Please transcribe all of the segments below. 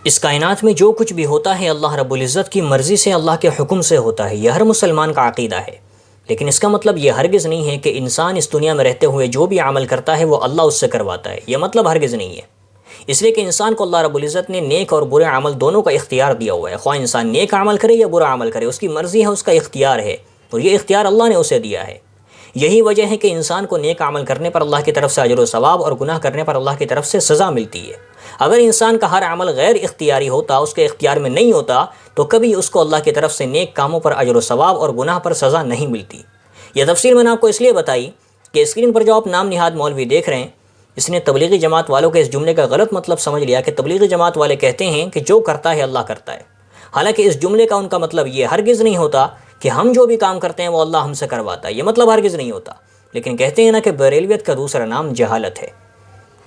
اس کائنات میں جو کچھ بھی ہوتا ہے اللہ رب العزت کی مرضی سے، اللہ کے حکم سے ہوتا ہے، یہ ہر مسلمان کا عقیدہ ہے۔ لیکن اس کا مطلب یہ ہرگز نہیں ہے کہ انسان اس دنیا میں رہتے ہوئے جو بھی عمل کرتا ہے وہ اللہ اس سے کرواتا ہے، یہ مطلب ہرگز نہیں ہے۔ اس لیے کہ انسان کو اللہ رب العزت نے نیک اور برے عمل دونوں کا اختیار دیا ہوا ہے، خواہ انسان نیک عمل کرے یا برا عمل کرے، اس کی مرضی ہے، اس کا اختیار ہے، اور یہ اختیار اللہ نے اسے دیا ہے۔ یہی وجہ ہے کہ انسان کو نیک عمل کرنے پر اللہ کی طرف سے اجر و ثواب اور گناہ کرنے پر اللہ کی طرف سے سزا ملتی ہے۔ اگر انسان کا ہر عمل غیر اختیاری ہوتا، اس کے اختیار میں نہیں ہوتا، تو کبھی اس کو اللہ کی طرف سے نیک کاموں پر اجر و ثواب اور گناہ پر سزا نہیں ملتی۔ یہ تفصیل میں نے آپ کو اس لیے بتائی کہ اسکرین پر جو آپ نام نہاد مولوی دیکھ رہے ہیں، اس نے تبلیغی جماعت والوں کے اس جملے کا غلط مطلب سمجھ لیا کہ تبلیغی جماعت والے کہتے ہیں کہ جو کرتا ہے اللہ کرتا ہے۔ حالانکہ اس جملے کا ان کا مطلب یہ ہرگز نہیں ہوتا کہ ہم جو بھی کام کرتے ہیں وہ اللہ ہم سے کرواتا ہے، یہ مطلب ہرگز نہیں ہوتا۔ لیکن کہتے ہیں نا کہ بریلویت کا دوسرا نام جہالت ہے۔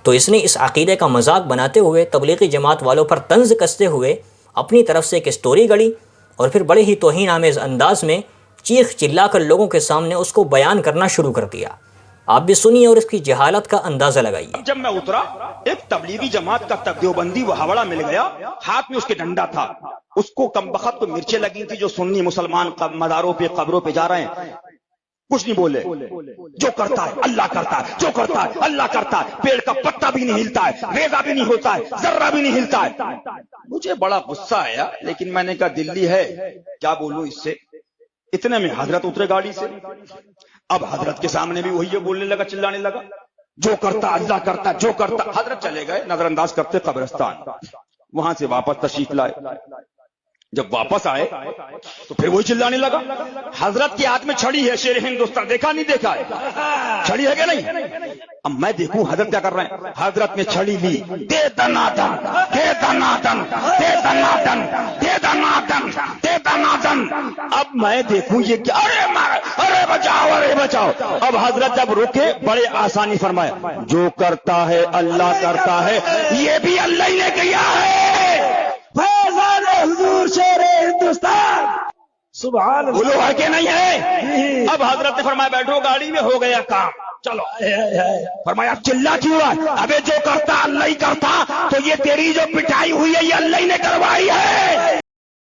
تو اس نے اس عقیدے کا مذاق بناتے ہوئے تبلیغی جماعت والوں پر طنز کستے ہوئے اپنی طرف سے ایک اسٹوری گڑی، اور پھر بڑے ہی توہین آمیز انداز میں چیخ چلا کر لوگوں کے سامنے اس کو بیان کرنا شروع کر دیا۔ آپ بھی سنیے اور اس کی جہالت کا اندازہ لگائیے۔ جب میں اترا، ایک تبلیغی جماعت کا دیوبندی وہ ہاوڑا مل گیا، ہاتھ میں اس کے ڈنڈا تھا، اس کو کم بخت کو مرچیں لگی تھی جو سنی مسلمان مزاروں پہ قبروں پہ جا رہے ہیں، کچھ نہیں بولے۔ جو کرتا ہے اللہ کرتا ہے، جو کرتا ہے اللہ کرتا ہے، پیڑ کا پتا بھی نہیں ہلتا ہے، ریزہ بھی نہیں ہوتا ہے، ذرہ بھی نہیں ہلتا ہے۔ مجھے بڑا غصہ آیا، لیکن میں نے کہا دلی ہے، کیا بولوں اس سے۔ اتنے میں حضرت اترے گاڑی سے، اب حضرت کے سامنے بھی وہی بولنے لگا، چلانے لگا، جو کرتا اللہ کرتا، جو کرتا۔ حضرت چلے گئے نظر انداز کرتے قبرستان، وہاں سے واپس تشریف لائے۔ جب واپس آئے تو پھر وہی چلانے لگا۔ حضرت کے ہاتھ میں چھڑی ہے، شیر ہندوستان، دیکھا نہیں دیکھا ہے؟ چھڑی ہے کہ نہیں؟ اب میں دیکھوں حضرت کیا کر رہے ہیں۔ حضرت نے چھڑی لی، دے دنادن، دے دنادن، دے دنادن، دے دنادن، دے دنادن۔ اب میں دیکھوں یہ کیا، ارے بچاؤ، ارے بچاؤ۔ اب حضرت جب رکے بڑے آسانی فرمائے، جو کرتا ہے اللہ کرتا ہے، یہ بھی اللہ ہی نے کیا ہے۔ فیضان حضور شیر ہندوستان، سبحان اللہ، بولو ہے کہ نہیں ہے؟ اب حضرت نے فرمایا بیٹھو گاڑی میں، ہو گیا کام، چلو۔ فرمایا چلا کیوں ہے؟ ابے جو کرتا اللہ ہی کرتا، تو یہ تیری جو پٹائی ہوئی ہے یہ اللہ ہی نے کروائی ہے۔